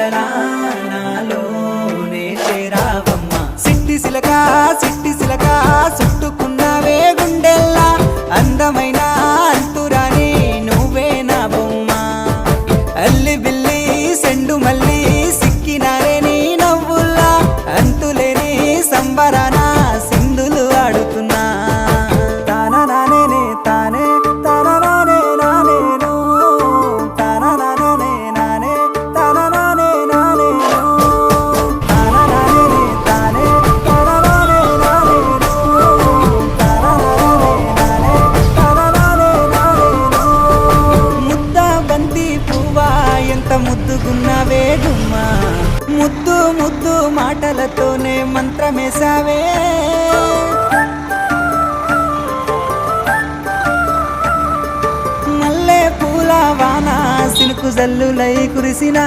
వలనా నాలోనే చేరావమ్మ సిట్టి సిలక చుట్టుకున్నావే గుండెల్లా అందమైన అంతురాని నువ్వే నా బొమ్మ అల్లి బిల్లి సెండు మల్లి సిక్కినారే నీ నవ్వుల్లా అంతులేని సంబరాన సింధులు ఆడుతున్నా తానా నానే తానే తానా నానే నానేను తానా నానే నానే తానా నానే నానేను తానా నానే తానే తానా నానే నానేను తానా నానే నానే తానా నానే నానేను ముద్ద బంతి పువ్వా ఎంత ముద్దుగున్నావే గుమ్మా ముద్దు ముద్దు మాటలతోనే మంత్రమేసావే మల్లె పూల వాన సినుకు జల్లులై కురిసిన